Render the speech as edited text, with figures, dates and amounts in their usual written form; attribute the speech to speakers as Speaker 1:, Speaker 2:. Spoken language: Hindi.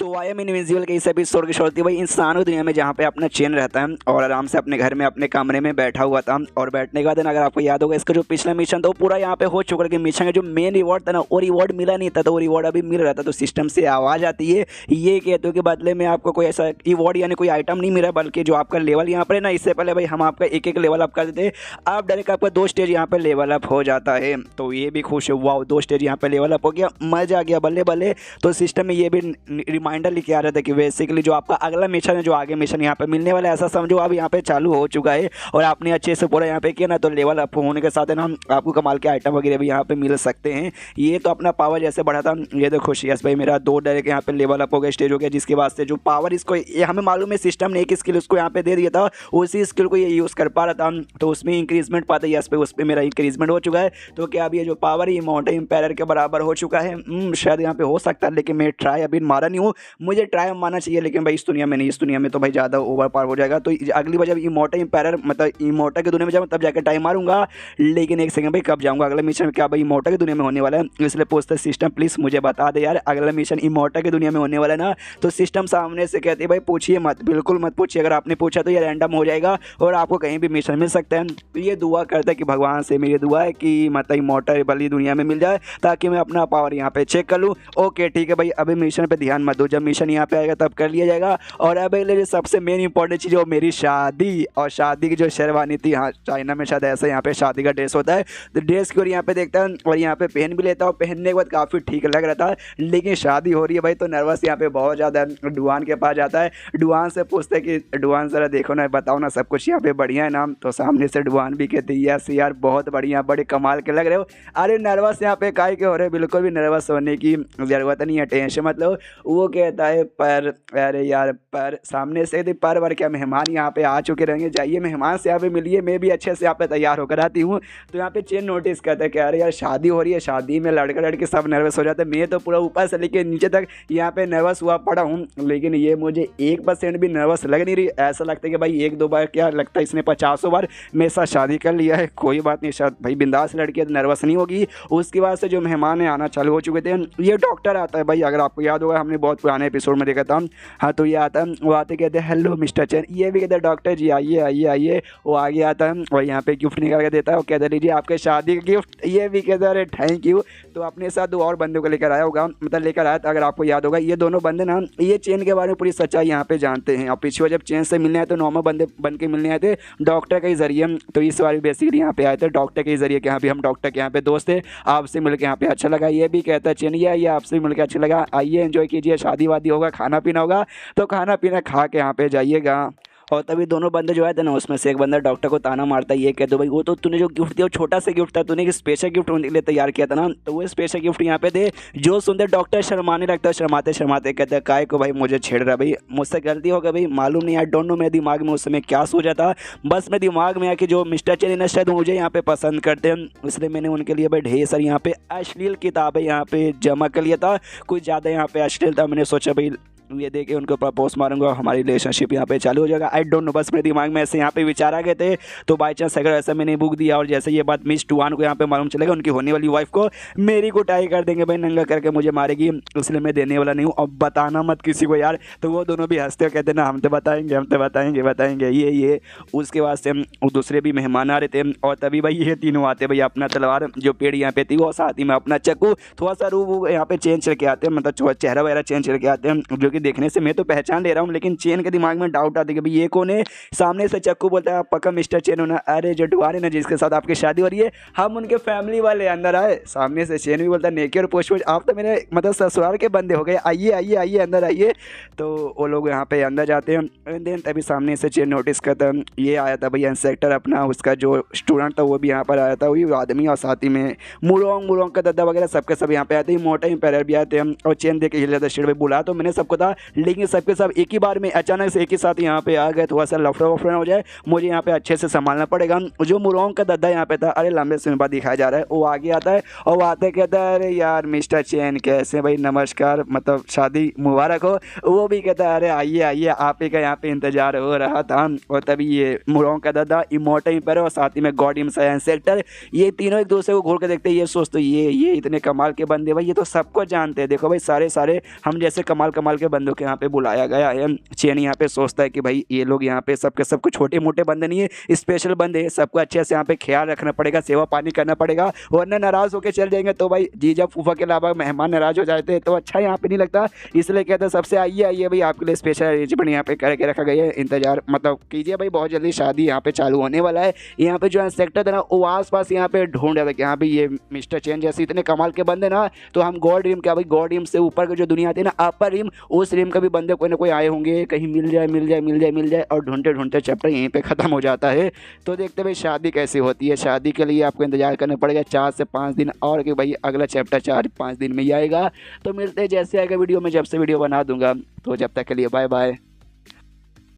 Speaker 1: तो आई एम इनविजिबल के इस एपिसोड की शुरुआत भाई इंसानों की दुनिया में जहाँ पे अपना चेन रहता है और आराम से अपने घर में अपने कमरे में बैठा हुआ था। और बैठने के बाद अगर आपको याद होगा इसका जो पिछला मिशन था वो पूरा यहाँ पे हो चुका है कि मिशन का जो मेन रिवॉर्ड था ना वो रिवॉर्ड मिला नहीं था, तो वो रिवॉर्ड अभी मिल रहा था। तो सिस्टम से आवाज़ आती है ये कहते हो कि बदले में आपको कोई ऐसा रिवॉर्ड यानी कोई आइटम नहीं मिला, बल्कि जो आपका लेवल यहाँ पर है ना, इससे पहले भाई हम आपका एक एक लेवल अप कर देते, आप डायरेक्ट आपका 2 स्टेज यहाँ पे लेवल अप हो जाता है। तो ये भी खुश हुआ, 2 स्टेज यहाँ पे लेवल अप हो गया, मजा आ गया, बल्ले बल्ले। तो सिस्टम में ये भी रिमाइंडर लिखे आ रहा था कि बेसिकली जो आपका अगला मिशन है, जो आगे मिशन यहाँ पे मिलने वाला है, ऐसा समझो अब यहाँ पे चालू हो चुका है और आपने अच्छे से पूरा यहाँ पे किया ना, तो लेवल अप होने के साथ है ना आपको कमाल के आइटम वगैरह भी यहाँ पे मिल सकते हैं। ये तो अपना पावर जैसे बढ़ा था, ये तो खुशी है भाई, मेरा 2 डायरेक्ट यहाँ पे लेवल अप हो गया, स्टेज हो गया, जिसके वास्ते जो पावर इसको ये हमें मालूम है सिस्टम ने एक स्किल उसको यहाँ पे दे दिया था, उसी स्किल को ये यूज़ कर पा रहा था, तो उसमें इंक्रीजमेंट पाता है, पे उस पर मेरा इंक्रीजमेंट हो चुका है। तो क्या अब ये जो पावर है माउंटेन एम्पायर के बराबर हो चुका है, शायद यहाँ पे हो सकता है, लेकिन मैं ट्राई अभी मारा नहीं हूँ, मुझे ट्राई मारना चाहिए, लेकिन भाई इस दुनिया में नहीं, इस दुनिया में तो भाई ज़्यादा ओवर पावर हो जाएगा। तो अगली बार जब इमोर्टल एम्पायर मतलब इमोर्टल की दुनिया में जाऊँ तब जाकर टाइम मारूंगा, लेकिन एक सेकंड भाई कब जाऊँगा अगला मिशन में, क्या भाई इमोर्टल की दुनिया में होने वाला है, इसलिए पूछते सिस्टम प्लीज़ मुझे बता दे यार अगला मिशन इमोर्टल की दुनिया में होने वाला है ना। तो सिस्टम सामने से कहती है भाई पूछिए मत, बिल्कुल मत पूछिए, अगर आपने पूछा तो ये रैंडम हो जाएगा और आपको कहीं भी मिशन मिल सकता है। तो ये दुआ करता है कि भगवान से मेरी दुआ है कि मतलब इमोर्टल वाली दुनिया में मिल जाए ताकि मैं अपना पावर यहाँ पे चेक कर लूँ। ओके ठीक है भाई, अभी मिशन पे ध्यान मत दो, जब मिशन यहाँ पे आएगा तब कर लिया जाएगा। और अब जो सबसे मेन इंपॉर्टेंट चीज़ वो मेरी शादी, और शादी की जो शेरवानी थी, हाँ चाइना में शायद ऐसा यहाँ पे शादी का ड्रेस होता है, तो ड्रेस की और यहाँ पे देखता हूँ और यहाँ पे पहन भी लेता हूँ, पहनने के बाद काफ़ी ठीक लग रहा था, लेकिन शादी हो रही है भाई तो नर्वस यहाँ पे बहुत ज़्यादा। डुआन के पास जाता है, डुआन से पूछते कि डुआन ज़रा देखो ना, बताओ ना सब कुछ यहाँ पे बढ़िया है ना। तो सामने से डुआन भी कहती है यस यार बहुत बढ़िया, बड़े कमाल के लग रहे हो। अरे नर्वस यहाँ पे काहे के हो रहे, बिल्कुल भी नर्वस होने की ज़रूरत नहीं है, टेंशन मतलब। वो कहता है पर अरे यार पर, सामने से यदि पर वर क्या मेहमान यहाँ पे आ चुके रहेंगे, जाइए मेहमान से यहाँ पे मिलिए, मैं भी अच्छे से यहाँ पे तैयार होकर आती हूँ। तो यहाँ पे चेन नोटिस करता है कि अरे यार शादी हो रही है, शादी में लड़का लड़के सब नर्वस हो जाते हैं, मैं तो पूरा ऊपर से लेके नीचे तक यहाँ पे नर्वस हुआ पड़ा हूँ, लेकिन ये मुझे 1% भी नर्वस लग नहीं रही। ऐसा लगता है कि भाई 1-2 बार क्या लगता है इसने 50 बार मेरे साथ शादी कर लिया है, कोई बात नहीं, शायद भाई बिंदास लड़की है तो नर्वस नहीं होगी। उसके बाद से जो मेहमान आना चालू हो चुके थे, ये डॉक्टर आता है भाई, अगर आपको याद होगा हमने बहुत पुराने एपिसोड में देखा था। हाँ तो ये आता है, वो आते कहते हैं हेलो मिस्टर चैन, ये भी कहते हैं डॉक्टर जी आइए आइए आइए। वो आगे आता है और यहाँ पे गिफ्ट निकाल के देता है, वो कहते लीजिए आपके शादी का गिफ्ट, ये भी कहते हैं अरे थैंक यू। तो अपने साथ 2 और बंदों को लेकर आया होगा, मतलब लेकर आया था, अगर आपको याद होगा ये दोनों बंदे ना ये चेन के बारे में पूरी सच्चाई यहाँ पे जानते हैं। और पिछले जब चेन से मिलने आए तो नॉर्मल बंदे बन के मिलने आए थे डॉक्टर के जरिए, तो इस बार बेसिकली यहाँ पे आए थे डॉक्टर के जरिए, कि यहाँ पे हम डॉक्टर के यहाँ पे दोस्त थे, आपसे मिलकर यहाँ पे अच्छा लगा। ये भी कहता है चेन ये आपसे मिलकर अच्छा लगा, आइए एंजॉय कीजिए, शादी वादी होगा, खाना पीना होगा, तो खाना पीना खा के यहाँ पे जाइएगा। और तभी दोनों बंदे जो आए थे ना, उसमें से एक बंदा डॉक्टर को ताना मारता है, ये कहते भाई वो तो तूने जो गिफ्ट दिया वो छोटा सा गिफ्ट था, तूने एक स्पेशल गिफ्ट उनके लिए तैयार किया था ना, तो वो स्पेशल गिफ्ट यहाँ पे दे। जो सुनते डॉक्टर शर्माने लगता है, शर्माते शर्माते कहते हैं काय को भाई मुझे छेड़ रहा, भाई मुझसे गलती हो गई भाई, मालूम नहीं, आई डोंट नो मेरे दिमाग में उस समय क्या सोचा था, बस मेरे दिमाग में आया कि जो मिस्टर चेन ना शायद मुझे यहाँ पे पसंद करते हैं, इसलिए मैंने उनके लिए भाई ढेर सारी यहाँ पे अश्लील किताबें यहाँ पे जमा कर लिया था, कुछ ज़्यादा यहाँ पे अश्लील था। मैंने सोचा भाई ये देखे उनको प्रपोज मारूंगा, हमारी रिलेशनशिप यहाँ पे चालू हो जाएगा, आई डोंट नो, बस मेरे दिमाग में ऐसे यहाँ पे विचार आ गए थे। तो बाई चांस अगर ऐसा मैंने बुक दिया और जैसे ये बात मिस डुआन को यहाँ पे मालूम चलेगा, उनकी होने वाली वाइफ को, मेरी कुटाई कर देंगे भाई, नंगा करके मुझे मारेगी, इसलिए मैं देने वाला नहीं हूँ। और बताना मत किसी को यार। तो वो दोनों भी हंसते हुए कहते ना हम तो बताएंगे, हम तो बताएंगे बताएंगे ये। उसके बाद से दूसरे भी मेहमान आ रहे थे और तभी भाई ये तीनों आते भाई, अपना तलवार जो पेड़ यहाँ पे थी वो, साथ ही में अपना चाकू, थोड़ा सा रूप यहाँ पे चेंज करके आते हैं, मतलब चेहरा वगैरह चेंज करके आते हैं, जो कि देखने से मैं तो पहचान ले रहा हूँ, लेकिन चेन के दिमाग में डाउट आती है कि भाई ये कौन है। सामने से चक्कू बोलता है पक्का मिस्टर चेन होना, अरे जो डुआन है ना जिसके साथ आपकी शादी हो रही है, हम उनके फैमिली वाले, अंदर आए। सामने से चेन भी बोलता है नेकी और पोछ आप तो मेरे मतलब ससुराल के बंदे हो गए, आइए आइए आइए अंदर आइए। तो वो लोग यहाँ पे अंदर जाते हैं, एंड देन तभी सामने से चेन नोटिस करता है, ये आया था भैया इंस्पेक्टर अपना, उसका जो स्टूडेंट था वो भी यहाँ पर आया था, वही आदमी, और साथ ही में मुलोंग का दद्दा वगैरह सबके सब यहाँ पे आते हैं, मोटा इंपायर भी आते हैं। और चेन देख के हिल जाता है, शेर बुला तो मैंने सबको था, लेकिन सबके सब एक ही बार में अचानक से एक ही साथ यहाँ पे आ गए, थोड़ा सा लफड़ा वफड़ा हो जाए, मुझे यहाँ पे अच्छे से संभालना पड़ेगा। जो मुलोंग का दद्दा यहाँ पे था, अरे लंबे समय बाद दिखाया जा रहा है, वो आगे आता है और वो आते कहता है अरे यार मिस्टर चेन कैसे भाई, नमस्कार, मतलब शादी मुबारक हो। वो भी कहता है अरे आइए आइए, आप ही का यहाँ पे इंतजार हो रहा था। और तभी ये मुलोंग का दद्दा, इमोर्टल एम्पायर और साथ ही में गॉड इंस्पेक्टर, ये तीनों एक दूसरे को घूर के देखते हैं, ये सोचते ये इतने कमाल के बंदे भाई, ये तो सबको जानते हैं, देखो भाई सारे हम जैसे कमाल के बंदों को यहाँ पे बुलाया गया है। चेन यहाँ पे सोचता है कि भाई ये लोग यहाँ पे सबके सब कुछ छोटे मोटे बंदे नहीं है, स्पेशल बंदे हैं, सबको अच्छे से यहाँ पे ख्याल रखना पड़ेगा, सेवा पानी करना पड़ेगा, वरना नाराज होकर चल जाएंगे तो भाई जीजा फूफा के अलावा मेहमान नाराज हो जाते हैं तो अच्छा यहाँ पे नहीं लगता। इसलिए कहते हैं सबसे आइए आइए भाई, आपके लिए स्पेशल अरेंजमेंट यहाँ पे करके रखा गया है, इंतजार मतलब कीजिए भाई, बहुत जल्दी शादी यहाँ पे चालू होने वाला है। यहाँ पे जो इंस्पेक्टर था ना वो आस पास यहाँ पे ढूंढ रहा था कि हाँ भाई ये मिस्टर चेन जैसे इतने कमाल के बंदे ना, तो हम गॉड रिम क्या भाई, गॉड रिम से ऊपर की जो दुनिया आती है ना अपर रिम, उस रिम का भी बंदे कोई ना कोई आए होंगे, कहीं मिल जाए मिल जाए मिल जाए मिल जाए, और ढूंढते ढूंढते चैप्टर यहीं पे ख़त्म हो जाता है। तो देखते भाई शादी कैसी होती है। शादी के लिए आपको इंतजार करना पड़ेगा 4 से 5 दिन, और कि भाई अगला चैप्टर 4-5 दिन में ही आएगा। तो मिलते हैं जैसे आएगा वीडियो में, जब से वीडियो बना दूंगा। तो जब तक के लिए बाय बाय।